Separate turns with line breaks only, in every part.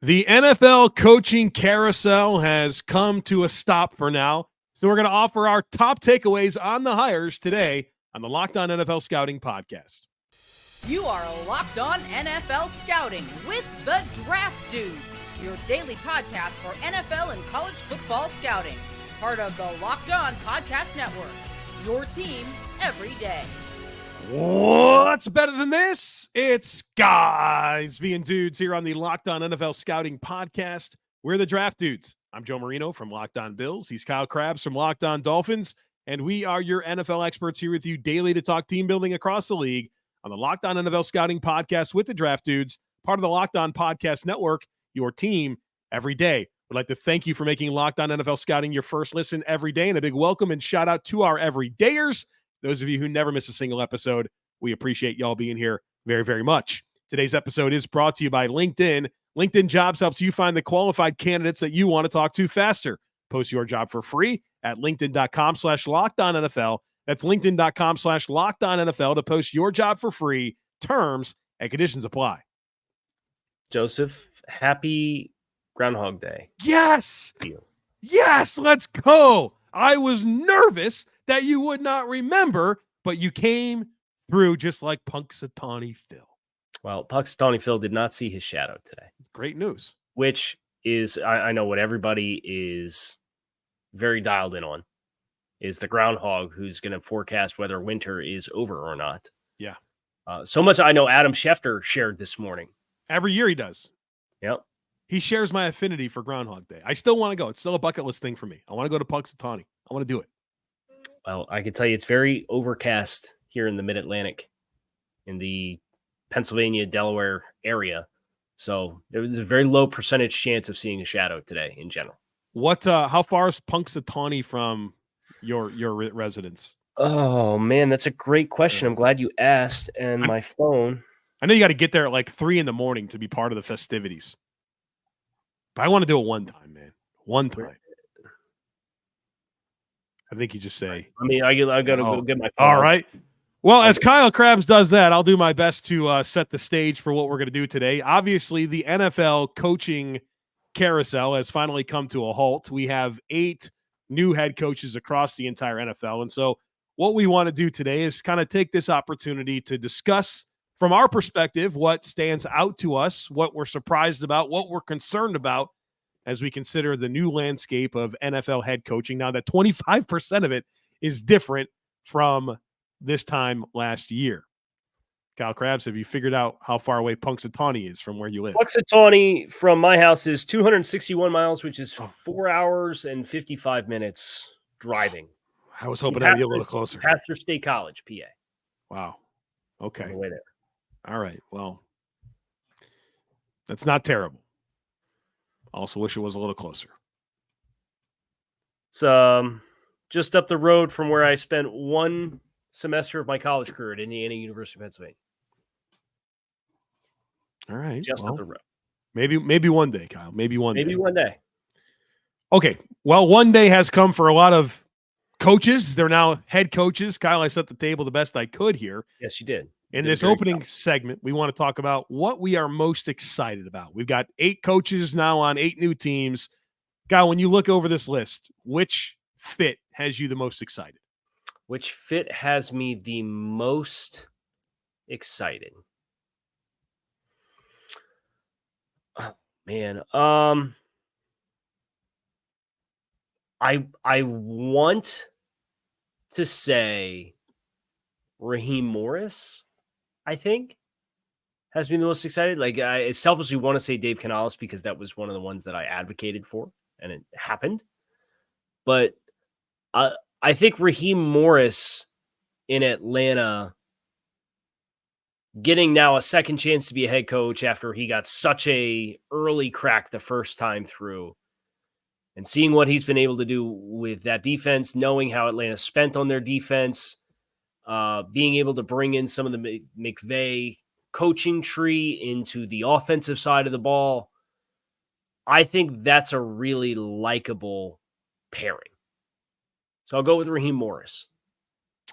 The NFL coaching carousel has come to a stop for now. So we're going to offer our top takeaways on the hires today on the Locked On NFL Scouting podcast.
You are Locked On NFL Scouting with the Draft Dudes, your daily podcast for NFL and college football scouting. Part of the Locked On Podcast Network, your team every day.
What's better than this? It's guys being dudes here on the Locked On NFL Scouting podcast. We're the Draft Dudes. I'm Joe Marino from Locked On Bills. He's Kyle Crabbs from Locked On Dolphins. And we are your NFL experts here with you daily to talk team building across the league on the Locked On NFL Scouting podcast with the Draft Dudes, part of the Locked On Podcast Network, your team every day. We'd like to thank you for making Locked On NFL Scouting your first listen every day, and a big welcome and shout out to our everydayers. Those of you who never miss a single episode, we appreciate y'all being here very, very much. Today's episode is brought to you by LinkedIn. LinkedIn Jobs helps you find the qualified candidates that you want to talk to faster. Post your job for free at linkedin.com/lockedonnfl. That's linkedin.com/lockedonnfl to post your job for free. Terms and conditions apply.
Joseph, happy Groundhog Day.
Yes. Yes, let's go. I was nervous that you would not remember, but you came through just like Punxsutawney Phil.
Well, Punxsutawney Phil did not see his shadow today.
Great news.
Which is, I know what everybody is very dialed in on, is the groundhog who's going to forecast whether winter is over or not.
Yeah.
So much I know Adam Schefter shared this morning.
Every year he does.
Yep.
He shares my affinity for Groundhog Day. I still want to go. It's still a bucket list thing for me. I want to go to Punxsutawney. I want to do it.
Well, I can tell you it's very overcast here in the Mid-Atlantic, in the Pennsylvania, Delaware area. So there was a very low percentage chance of seeing a shadow today in general.
What? How far is Punxsutawney from your residence?
Oh, man, that's a great question. I'm glad you asked. And my phone.
I know you got to get there at like 3 a.m. to be part of the festivities. But I want to do it one time, man. One time. I think you just say.
I mean, I got to go get my phone.
All right. Well, as Kyle Crabbs does that, I'll do my best to set the stage for what we're going to do today. Obviously, the NFL coaching carousel has finally come to a halt. We have 8 new head coaches across the entire NFL. And so what we want to do today is kind of take this opportunity to discuss from our perspective what stands out to us, what we're surprised about, what we're concerned about as we consider the new landscape of NFL head coaching. Now that 25% of it is different from this time last year. Kyle Crabbs, have you figured out how far away Punxsutawney is from where you live?
Punxsutawney from my house is 261 miles, which is 4 hours and 55 minutes driving.
I was hoping that'd be a little closer.
Pastor State College, PA.
Wow. Okay.
On the way there.
All right. Well, that's not terrible. Also wish it was a little closer.
It's just up the road from where I spent one semester of my college career at Indiana University of Pennsylvania.
All right.
Just up the road.
Maybe one day, Kyle. Maybe one
day.
Okay. Well, one day has come for a lot of coaches. They're now head coaches. Kyle, I set the table the best I could here.
Yes, you did.
In this opening segment, we want to talk about what we are most excited about. We've got 8 coaches now on 8 new teams. Kyle, when you look over this list, which fit has you the most excited?
Which fit has me the most excited? Oh, man. I want to say Raheem Morris, I think, has been the most excited. Like, I selfishly want to say Dave Canales because that was one of the ones that I advocated for, and it happened. But I think Raheem Morris in Atlanta getting now a second chance to be a head coach after he got such a early crack the first time through, and seeing what he's been able to do with that defense, knowing how Atlanta spent on their defense, being able to bring in some of the McVay coaching tree into the offensive side of the ball. I think that's a really likable pairing. So I'll go with Raheem Morris.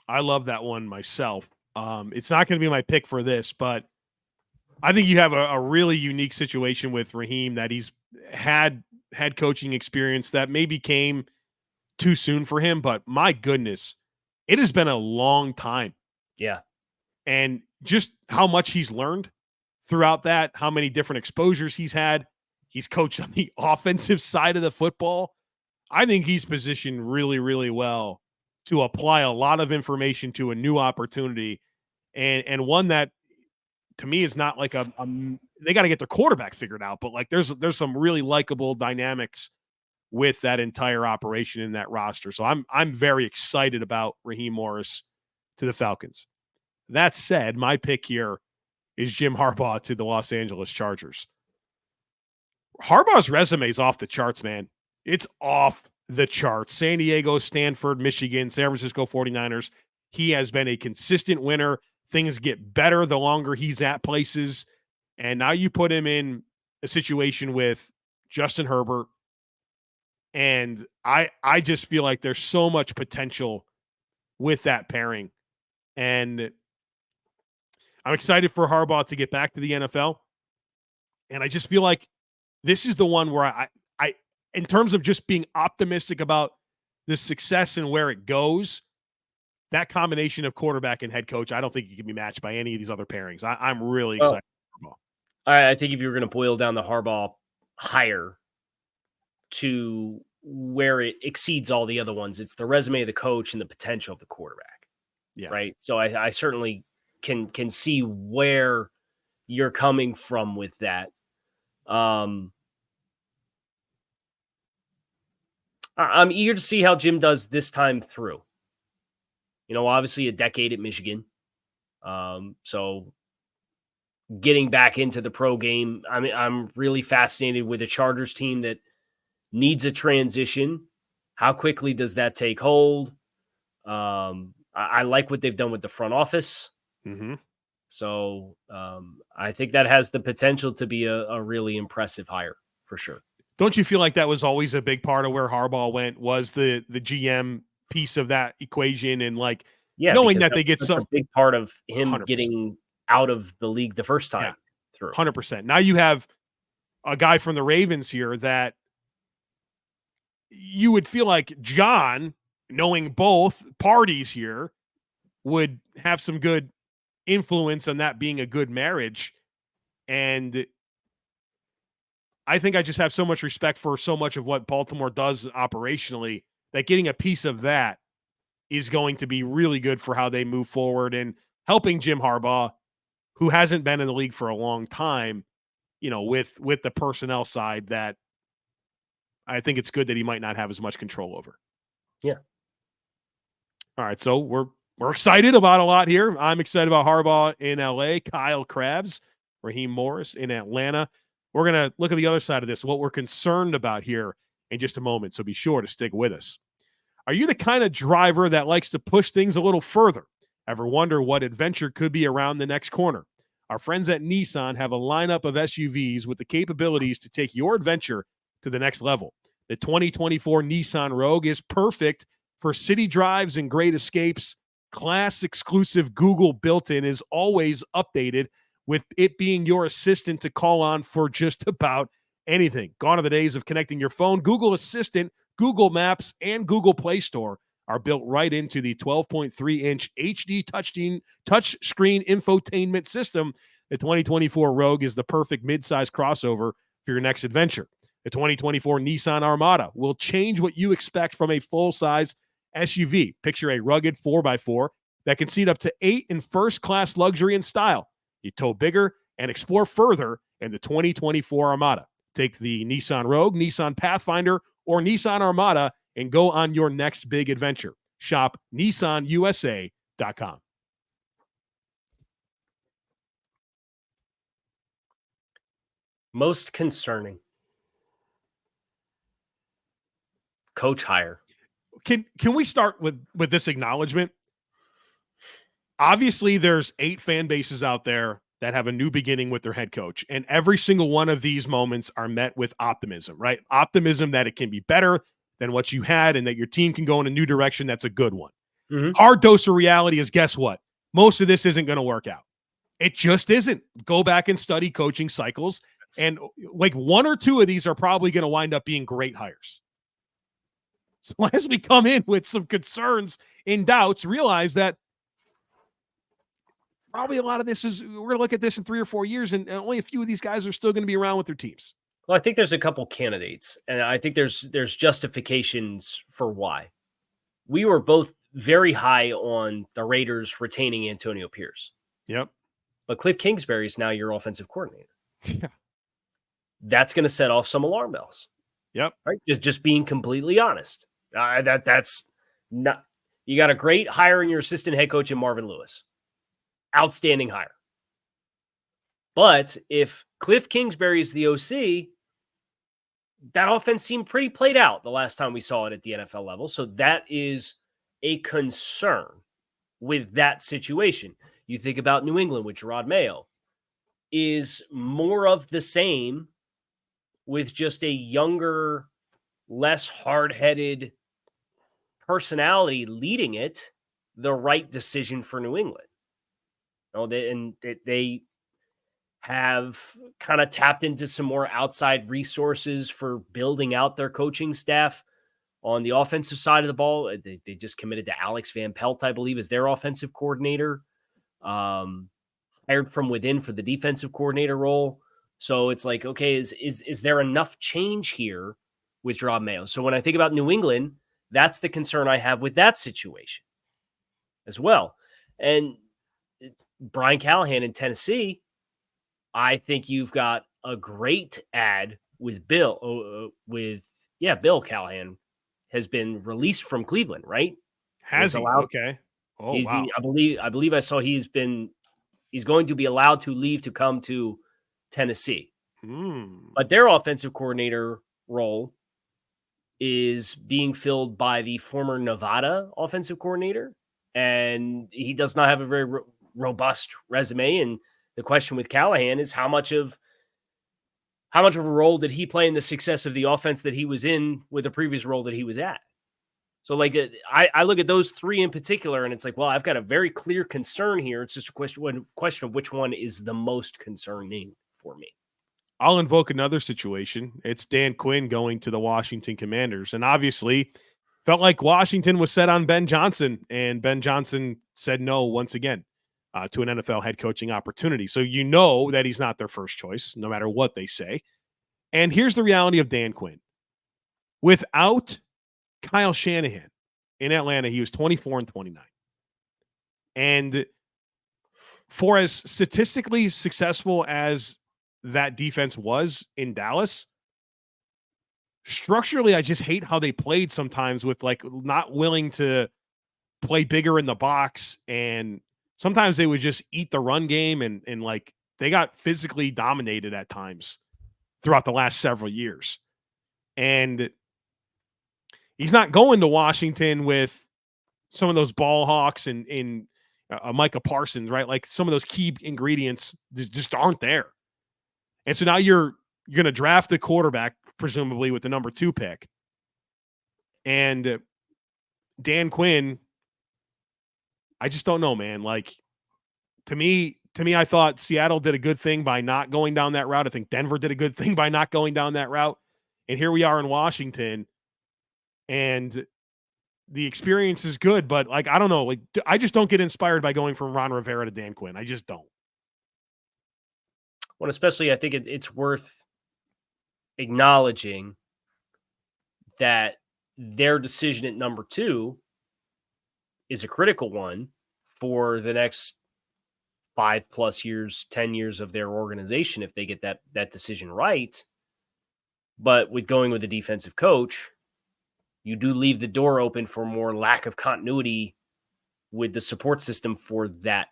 I love that one myself. It's not going to be my pick for this, but I think you have a really unique situation with Raheem, that he's had head coaching experience that maybe came too soon for him, but my goodness, it has been a long time.
Yeah.
And just how much he's learned throughout that, how many different exposures he's had. He's coached on the offensive side of the football. I think he's positioned really, really well to apply a lot of information to a new opportunity, and one that, to me, is not like they got to get their quarterback figured out, but like there's some really likable dynamics with that entire operation in that roster. So I'm very excited about Raheem Morris to the Falcons. That said, my pick here is Jim Harbaugh to the Los Angeles Chargers. Harbaugh's resume is off the charts, man. It's off the charts. San Diego, Stanford, Michigan, San Francisco 49ers. He has been a consistent winner. Things get better the longer he's at places. And now you put him in a situation with Justin Herbert. And I just feel like there's so much potential with that pairing. And I'm excited for Harbaugh to get back to the NFL. And I just feel like this is the one where I in terms of just being optimistic about the success and where it goes, that combination of quarterback and head coach, I don't think it can be matched by any of these other pairings. I'm really excited for Harbaugh.
I think if you were going to boil down the Harbaugh hire to where it exceeds all the other ones, it's the resume of the coach and the potential of the quarterback.
Yeah.
Right. So I certainly can see where you're coming from with that. I'm eager to see how Jim does this time through. You know, obviously a decade at Michigan. So getting back into the pro game, I mean, I'm really fascinated with a Chargers team that needs a transition. How quickly does that take hold? I like what they've done with the front office.
Mm-hmm.
So I think that has the potential to be a really impressive hire for sure.
Don't you feel like that was always a big part of where Harbaugh went, was the GM piece of that equation, and like knowing that they get some
a big part of him
100%.
getting out of the league the first time through.
100%. Now you have a guy from the Ravens here that you would feel like John, knowing both parties here, would have some good influence on that being a good marriage. And I think I just have so much respect for so much of what Baltimore does operationally, that getting a piece of that is going to be really good for how they move forward, and helping Jim Harbaugh, who hasn't been in the league for a long time, you know, with the personnel side that I think it's good that he might not have as much control over.
Yeah.
All right. So we're excited about a lot here. I'm excited about Harbaugh in LA, Kyle Crabbs, Raheem Morris in Atlanta. We're going to look at the other side of this, what we're concerned about here, in just a moment. So be sure to stick with us. Are you the kind of driver that likes to push things a little further? Ever wonder what adventure could be around the next corner? Our friends at Nissan have a lineup of SUVs with the capabilities to take your adventure to the next level. The 2024 Nissan Rogue is perfect for city drives and great escapes. Class exclusive Google built-in is always updated, with it being your assistant to call on for just about anything. Gone are the days of connecting your phone. Google Assistant, Google Maps, and Google Play Store are built right into the 12.3-inch HD touchscreen infotainment system. The 2024 Rogue is the perfect midsize crossover for your next adventure. The 2024 Nissan Armada will change what you expect from a full-size SUV. Picture a rugged 4x4 that can seat up to 8 in first-class luxury and style. You tow bigger and explore further in the 2024 Armada. Take the Nissan Rogue, Nissan Pathfinder, or Nissan Armada and go on your next big adventure. Shop NissanUSA.com.
Most concerning. Coach hire.
Can we start with this acknowledgement? Obviously, there's 8 fan bases out there that have a new beginning with their head coach, and every single one of these moments are met with optimism, right? Optimism that it can be better than what you had and that your team can go in a new direction. That's a good one.
Mm-hmm.
Hard dose of reality is, guess what? Most of this isn't going to work out. It just isn't. Go back and study coaching cycles. And like one or two of these are probably going to wind up being great hires. So as we come in with some concerns and doubts, realize that probably a lot of this is, we're going to look at this in 3 or 4 years, and only a few of these guys are still going to be around with their teams.
Well, I think there's a couple candidates, and I think there's justifications for why. We were both very high on the Raiders retaining Antonio Pierce.
Yep.
But Cliff Kingsbury is now your offensive coordinator.
Yeah.
That's going to set off some alarm bells.
Yep.
Right? Just being completely honest. That's not. You got a great hire in your assistant head coach in Marvin Lewis. Outstanding hire. But if Cliff Kingsbury is the OC, that offense seemed pretty played out the last time we saw it at the NFL level. So that is a concern with that situation. You think about New England with Jerod Mayo, is more of the same with just a younger, less hard-headed personality leading it, the right decision for New England. They have kind of tapped into some more outside resources for building out their coaching staff on the offensive side of the ball. They just committed to Alex Van Pelt, I believe, as their offensive coordinator. Hired from within for the defensive coordinator role. So it's like, okay, is there enough change here with Jerod Mayo? So when I think about New England, that's the concern I have with that situation as well. And Brian Callahan in Tennessee, I think you've got a great ad with Bill. Bill Callahan has been released from Cleveland, right?
Has he?
Allowed,
okay. Oh,
wow. I believe I saw he's going to be allowed to leave to come to Tennessee. But their offensive coordinator role is being filled by the former Nevada offensive coordinator, and he does not have a very robust resume. And the question with Callahan is how much of a role did he play in the success of the offense that he was in with the previous role that he was at? So like I look at those three in particular, and it's like, well, I've got a very clear concern here. It's just a question of which one is the most concerning for me.
I'll invoke another situation. It's Dan Quinn going to the Washington Commanders. And obviously felt like Washington was set on Ben Johnson, and Ben Johnson said no once again to an NFL head coaching opportunity. So you know that he's not their first choice, no matter what they say. And here's the reality of Dan Quinn. Without Kyle Shanahan in Atlanta, he was 24-29. And for as statistically successful as that defense was in Dallas, structurally, I just hate how they played sometimes with like not willing to play bigger in the box. And sometimes they would just eat the run game, and like they got physically dominated at times throughout the last several years. And he's not going to Washington with some of those ball hawks and Micah Parsons, right? Like some of those key ingredients just aren't there. And so now you're going to draft a quarterback, presumably with the number 2 pick. And Dan Quinn, I just don't know, man. Like to me, I thought Seattle did a good thing by not going down that route. I think Denver did a good thing by not going down that route. And here we are in Washington, and the experience is good, but like, I don't know. Like, I just don't get inspired by going from Ron Rivera to Dan Quinn. I just don't.
Well, especially I think it's worth acknowledging that their decision at number 2 is a critical one for the next 5+ years, 10 years of their organization if they get that decision right. But with going with a defensive coach, you do leave the door open for more lack of continuity with the support system for that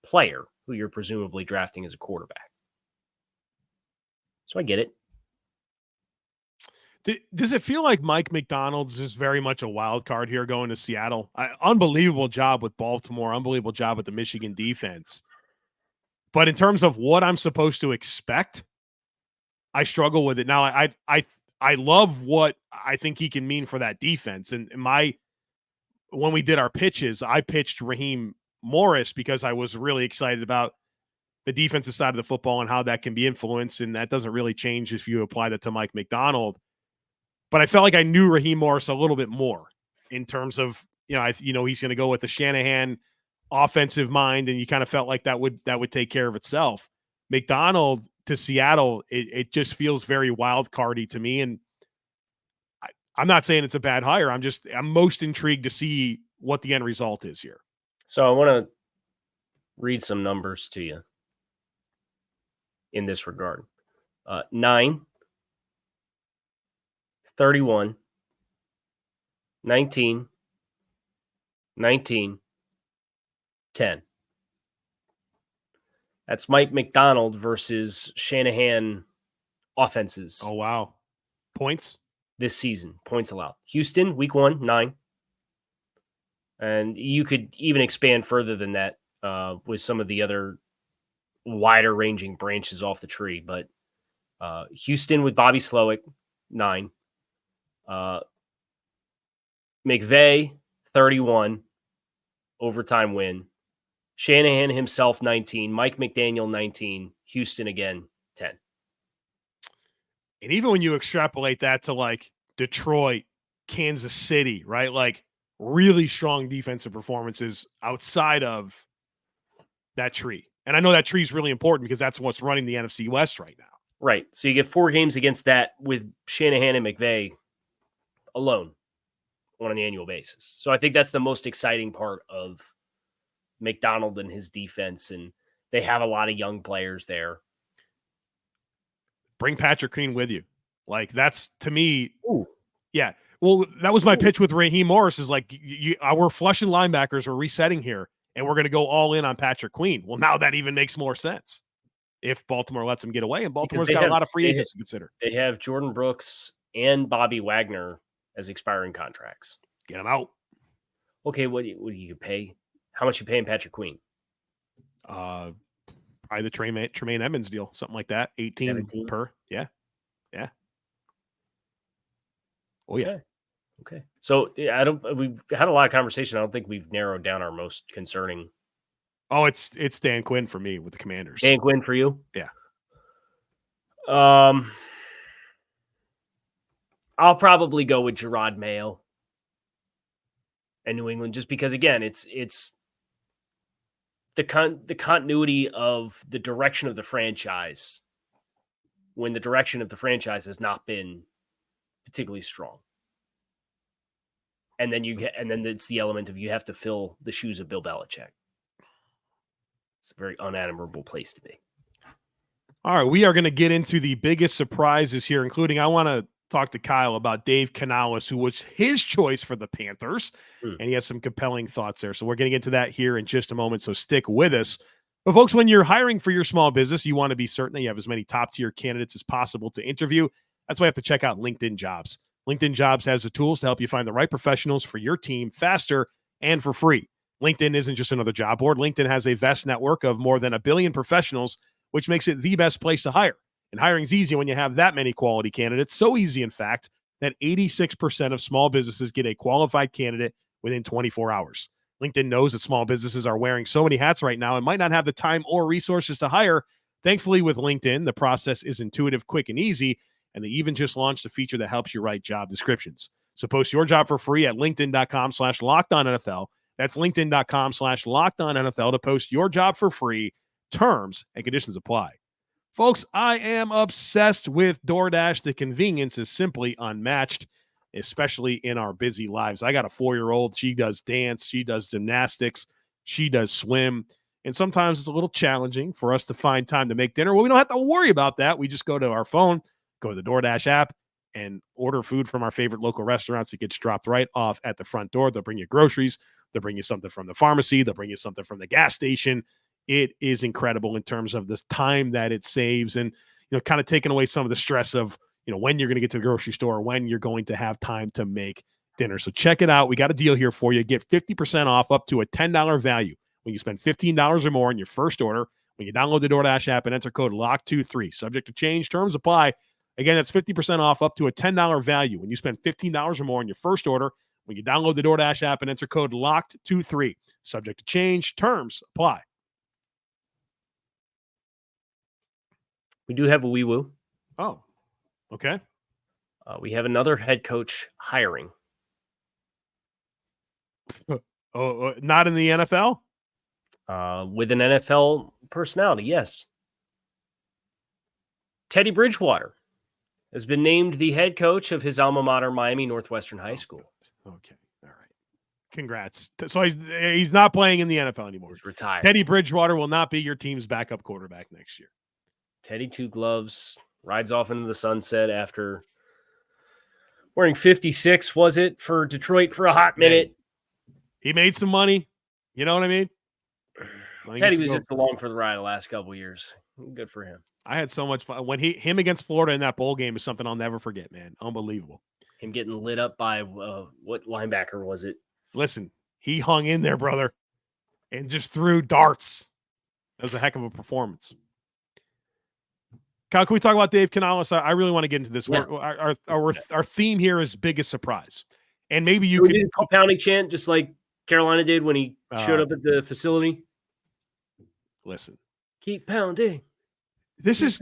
player who you're presumably drafting as a quarterback. So I get it.
Does it feel like Mike Macdonald's is very much a wild card here going to Seattle? Unbelievable job with Baltimore, unbelievable job with the Michigan defense. But in terms of what I'm supposed to expect, I struggle with it. Now, I love what I think he can mean for that defense. And when we did our pitches, I pitched Raheem Morris because I was really excited about the defensive side of the football and how that can be influenced. And that doesn't really change if you apply that to Mike Macdonald. But I felt like I knew Raheem Morris a little bit more in terms of, he's going to go with the Shanahan offensive mind, and you kind of felt like that would take care of itself. Macdonald to Seattle, it just feels very wild cardy to me. And I'm not saying it's a bad hire. I'm most intrigued to see what the end result is here.
So I want to read some numbers to you in this regard. 9, 31, 19, 19, 10. That's Mike Macdonald versus Shanahan offenses.
Oh, wow. Points?
This season. Points allowed. Houston, week 1, 9. And you could even expand further than that with some of the other wider ranging branches off the tree. But Houston with Bobby Slowick, 9. McVay, 31, overtime win. Shanahan himself, 19. Mike McDaniel, 19. Houston again, 10.
And even when you extrapolate that to like Detroit, Kansas City, right? Like really strong defensive performances outside of that tree. And I know that tree is really important because that's what's running the NFC West right now.
Right. So you get 4 games against that with Shanahan and McVay alone on an annual basis. So I think that's the most exciting part of Macdonald and his defense. And they have a lot of young players there.
Bring Patrick Quinn with you. Like that's to me.
Ooh.
Yeah. Well, that was my pitch with Raheem Morris is like, we're flushing linebackers, we're resetting here, and we're going to go all in on Patrick Quinn. Well, now that even makes more sense if Baltimore lets him get away, and Baltimore's got a lot of free agents to consider.
They have Jordan Brooks and Bobby Wagner as expiring contracts.
Get them out.
Okay, what do you pay? How much you paying Patrick Quinn?
Probably the Tremaine Edmonds deal, something like that. 18 per. Yeah. Yeah. Oh, yeah.
Okay. So we've had a lot of conversation. I don't think we've narrowed down our most concerning.
Oh, it's Dan Quinn for me with the Commanders.
Dan Quinn for you?
Yeah.
I'll probably go with Jerod Mayo and New England, just because again, it's the continuity of the direction of the franchise when the direction of the franchise has not been particularly strong. And then it's the element of you have to fill the shoes of Bill Belichick. It's a very unadmirable place to be.
All right, we are going to get into the biggest surprises here, including I want to talk to Kyle about Dave Canales, who was his choice for the Panthers, and he has some compelling thoughts there. So we're going to get to that here in just a moment, so stick with us. But folks, when you're hiring for your small business, you want to be certain that you have as many top-tier candidates as possible to interview. That's why you have to check out LinkedIn Jobs. LinkedIn Jobs has the tools to help you find the right professionals for your team faster and for free. LinkedIn isn't just another job board. LinkedIn has a vast network of more than 1 billion professionals, which makes it the best place to hire. And hiring's easy when you have that many quality candidates. So easy, in fact, that 86% of small businesses get a qualified candidate within 24 hours. LinkedIn knows that small businesses are wearing so many hats right now and might not have the time or resources to hire. Thankfully, with LinkedIn, the process is intuitive, quick, and easy. And they even just launched a feature that helps you write job descriptions. So post your job for free at linkedin.com/LockedOnNFL. That's linkedin.com/LockedOnNFL to post your job for free. Terms and conditions apply. Folks, I am obsessed with DoorDash. The convenience is simply unmatched, especially in our busy lives. I got a 4-year-old. She does dance. She does gymnastics. She does swim. And sometimes it's a little challenging for us to find time to make dinner. Well, we don't have to worry about that. We just go to our phone, go to the DoorDash app, and order food from our favorite local restaurants. It gets dropped right off at the front door. They'll bring you groceries. They'll bring you something from the pharmacy. They'll bring you something from the gas station. It is incredible in terms of this time that it saves and, kind of taking away some of the stress of, when you're going to get to the grocery store, when you're going to have time to make dinner. So check it out. We got a deal here for you. Get 50% off up to a $10 value when you spend $15 or more in your first order. When you download the DoorDash app and enter code LOCK23, subject to change, terms apply. Again, that's 50% off up to a $10 value when you spend $15 or more in your first order. When you download the DoorDash app and enter code LOCKED23, subject to change, terms apply.
We do have a wee woo.
Oh, okay.
We have another head coach hiring.
Not in the NFL?
With an NFL personality, yes. Teddy Bridgewater has been named the head coach of his alma mater, Miami Northwestern High School.
Okay. All right. Congrats. So he's not playing in the NFL anymore.
He's retired.
Teddy Bridgewater will not be your team's backup quarterback next year.
Teddy Two Gloves rides off into the sunset after wearing 56, was it, for Detroit for a hot minute.
He made some money. You know what I mean?
Teddy was just along for the ride the last couple of years. Good for him.
I had so much fun. When him against Florida in that bowl game is something I'll never forget, man. Unbelievable.
Him getting lit up by what linebacker was it?
Listen, he hung in there, brother, and just threw darts. That was a heck of a performance. Kyle, can we talk about Dave Canales? I really want to get into this.
Yeah.
Our theme here is biggest surprise. And maybe you
could
do
a pounding chant just like Carolina did when he showed up at the facility.
Listen.
Keep pounding.
This is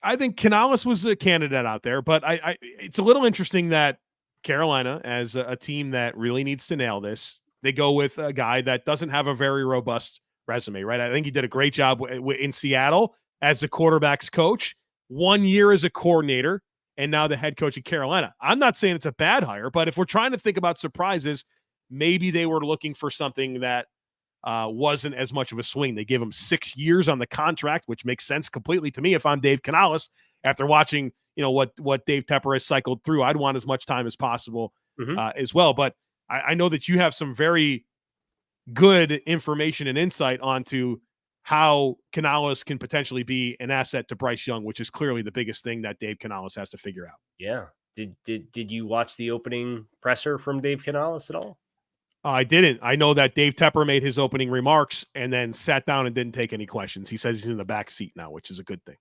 I think Canales was a candidate out there, but it's a little interesting that Carolina, as a team that really needs to nail this, they go with a guy that doesn't have a very robust resume, right? I think he did a great job in Seattle as the quarterback's coach, 1 year as a coordinator, and now the head coach at Carolina. I'm not saying it's a bad hire, but if we're trying to think about surprises, maybe they were looking for something that wasn't as much of a swing. They gave him 6 years on the contract, which makes sense completely to me. If I'm Dave Canales, after watching, what Dave Tepper has cycled through, I'd want as much time as possible as well. But I know that you have some very good information and insight onto how Canales can potentially be an asset to Bryce Young, which is clearly the biggest thing that Dave Canales has to figure out.
Yeah. Did you watch the opening presser from Dave Canales at all?
I didn't. I know that Dave Tepper made his opening remarks and then sat down and didn't take any questions. He says he's in the back seat now, which is a good thing.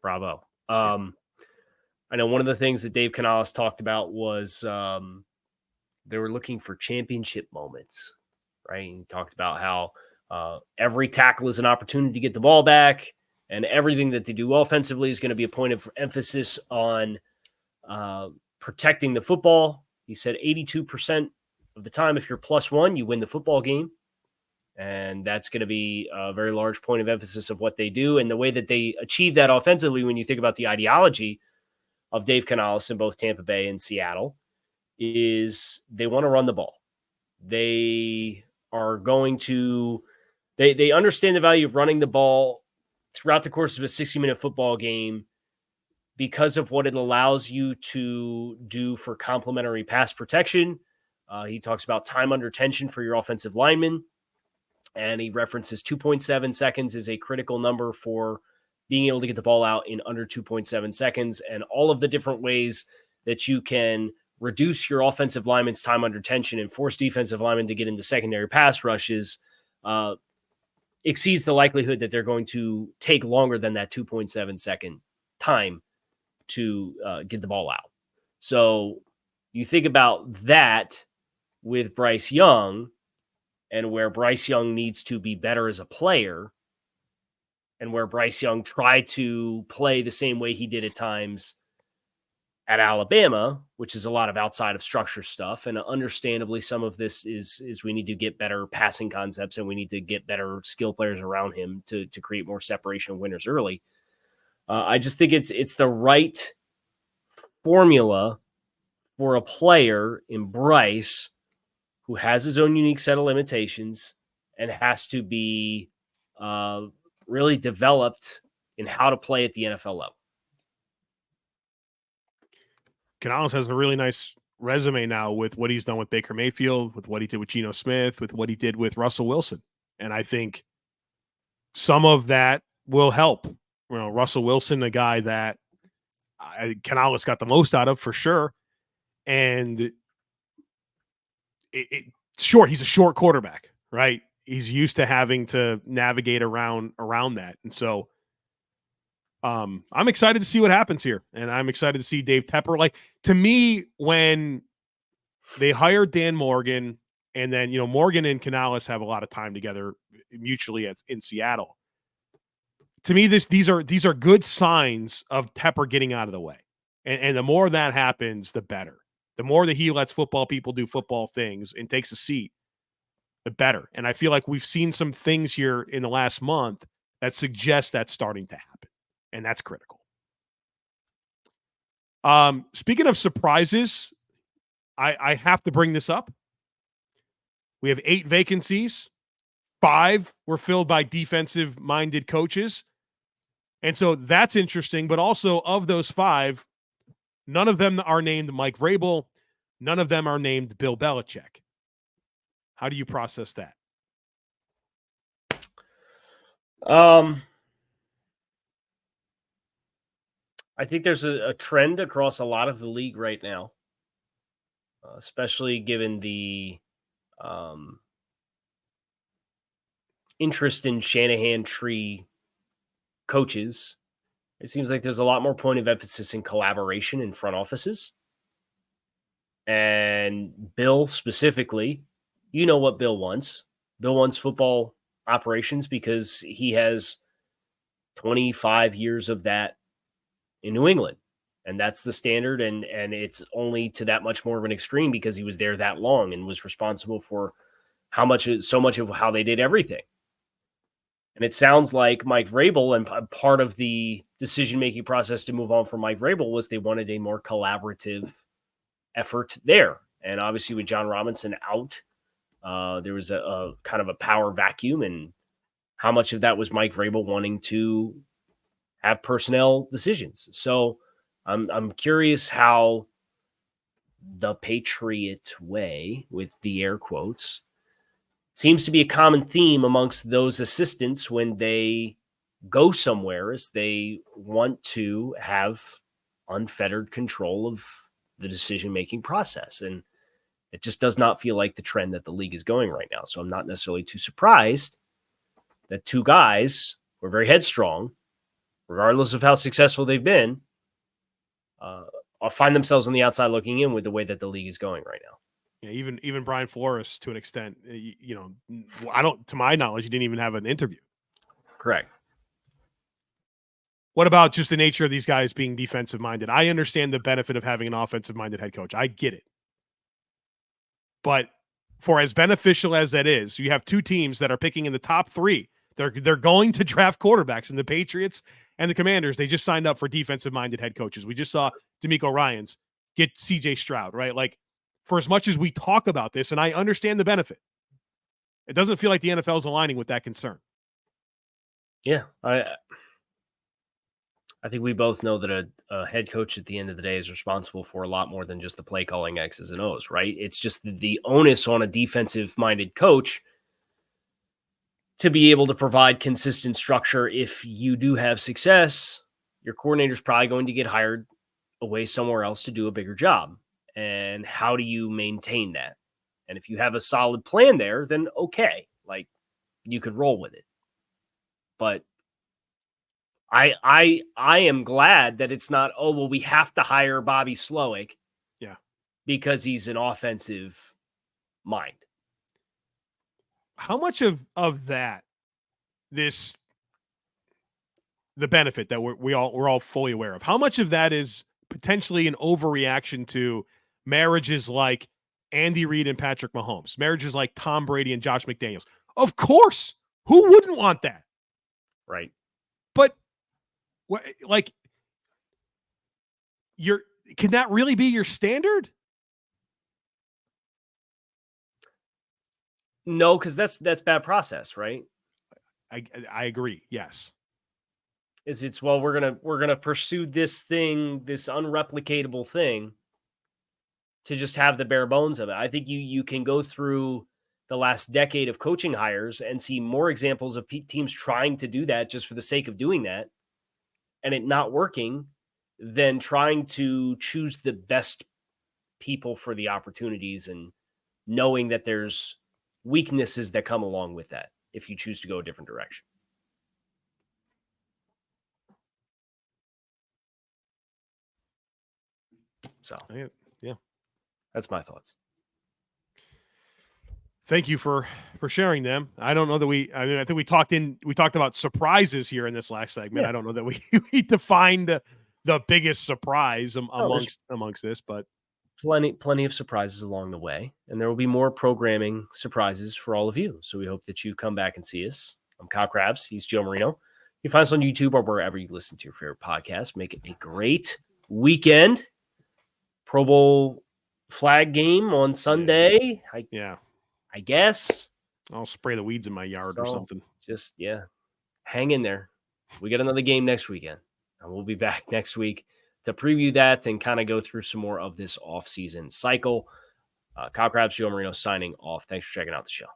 Bravo. I know one of the things that Dave Canales talked about was they were looking for championship moments, right? He talked about how every tackle is an opportunity to get the ball back, and everything that they do offensively is going to be a point of emphasis on protecting the football. He said 82% of the time, if you're +1, you win the football game. And that's going to be a very large point of emphasis of what they do. And the way that they achieve that offensively, when you think about the ideology of Dave Canales in both Tampa Bay and Seattle, is they want to run the ball. They are going to they understand the value of running the ball throughout the course of a 60-minute football game because of what it allows you to do for complementary pass protection. He talks about time under tension for your offensive linemen, and he references 2.7 seconds is a critical number for being able to get the ball out in under 2.7 seconds, and all of the different ways that you can reduce your offensive linemen's time under tension and force defensive linemen to get into secondary pass rushes exceeds the likelihood that they're going to take longer than that 2.7 second time to get the ball out. So you think about that with Bryce Young and where Bryce Young needs to be better as a player and where Bryce Young tried to play the same way he did at times at Alabama, which is a lot of outside of structure stuff. And understandably, some of this is we need to get better passing concepts and we need to get better skill players around him to create more separation of winners early. I just think it's the right formula for a player in Bryce who has his own unique set of limitations and has to be really developed in how to play at the NFL level.
Canales has a really nice resume now with what he's done with Baker Mayfield, with what he did with Geno Smith, with what he did with Russell Wilson. And I think some of that will help. Russell Wilson, a guy that Canales got the most out of for sure. And sure, he's a short quarterback, right? He's used to having to navigate around that. And so I'm excited to see what happens here. And I'm excited to see Dave Tepper. Like, to me, when they hired Dan Morgan, and then, Morgan and Canales have a lot of time together mutually in Seattle. to me, these are good signs of Tepper getting out of the way. And the more that happens, the better. The more that he lets football people do football things and takes a seat, the better. And I feel like we've seen some things here in the last month that suggest that's starting to happen. And that's critical. Speaking of surprises, I have to bring this up. We have 8 vacancies. 5 were filled by defensive-minded coaches. And so that's interesting. But also, of those 5, none of them are named Mike Vrabel. None of them are named Bill Belichick. How do you process that?
I think there's a trend across a lot of the league right now, especially given the interest in Shanahan tree coaches. It seems like there's a lot more point of emphasis in collaboration in front offices. And Bill specifically, you know what Bill wants. Bill wants football operations because he has 25 years of that in New England. And that's the standard. And it's only to that much more of an extreme because he was there that long and was responsible for so much of how they did everything. And it sounds like Mike Vrabel, and part of the decision-making process to move on from Mike Vrabel was they wanted a more collaborative effort there. And obviously with John Robinson out, there was a kind of a power vacuum. And how much of that was Mike Vrabel wanting to have personnel decisions? So I'm curious how the Patriot way, with the air quotes, seems to be a common theme amongst those assistants when they go somewhere, is they want to have unfettered control of the decision-making process. And it just does not feel like the trend that the league is going right now. So I'm not necessarily too surprised that 2 guys who are very headstrong, regardless of how successful they've been, find themselves on the outside looking in with the way that the league is going right now.
Yeah, even Brian Flores, to an extent, to my knowledge, he didn't even have an interview.
Correct.
What about just the nature of these guys being defensive-minded? I understand the benefit of having an offensive-minded head coach. I get it. But for as beneficial as that is, you have 2 teams that are picking in the top 3. They're going to draft quarterbacks, and the Patriots and the Commanders, they just signed up for defensive-minded head coaches. We just saw DeMeco Ryans get C.J. Stroud, right? Like, for as much as we talk about this, and I understand the benefit, it doesn't feel like the NFL is aligning with that concern.
Yeah, I think we both know that a head coach at the end of the day is responsible for a lot more than just the play calling X's and O's, right? It's just the onus on a defensive-minded coach to be able to provide consistent structure. If you do have success, your coordinator's probably going to get hired away somewhere else to do a bigger job. And how do you maintain that? And if you have a solid plan there, then okay, like you could roll with it. But I am glad that it's not, oh, well, we have to hire Bobby Slowick.
Yeah.
Because he's an offensive mind.
How much of that, the benefit that we're all fully aware of, how much of that is potentially an overreaction to marriages like Andy Reid and Patrick Mahomes, marriages like Tom Brady and Josh McDaniels? Of course, who wouldn't want that?
Right.
But like, can that really be your standard?
No, because that's bad process, right?
I agree. Yes.
It's we're gonna pursue this thing, this unreplicatable thing, to just have the bare bones of it. I think you can go through the last decade of coaching hires and see more examples of teams trying to do that just for the sake of doing that and it not working than trying to choose the best people for the opportunities and knowing that there's weaknesses that come along with that if you choose to go a different direction. So,
yeah,
that's my thoughts.
Thank you for sharing them. I don't know that I think we talked about surprises here in this last segment.
Yeah.
I don't know that we defined the biggest surprise
there's
amongst this, but
plenty of surprises along the way, and there will be more programming surprises for all of you. So we hope that you come back and see us. I'm Kyle Crabbs. He's Joe Marino. You can find us on YouTube or wherever you listen to your favorite podcast. Make it a great weekend. Pro Bowl flag game on Sunday. I guess.
I'll spray the weeds in my yard or something.
Just, hang in there. We got another game next weekend, and we'll be back next week to preview that and kind of go through some more of this offseason cycle. Kyle Crabbs, Joe Marino signing off. Thanks for checking out the show.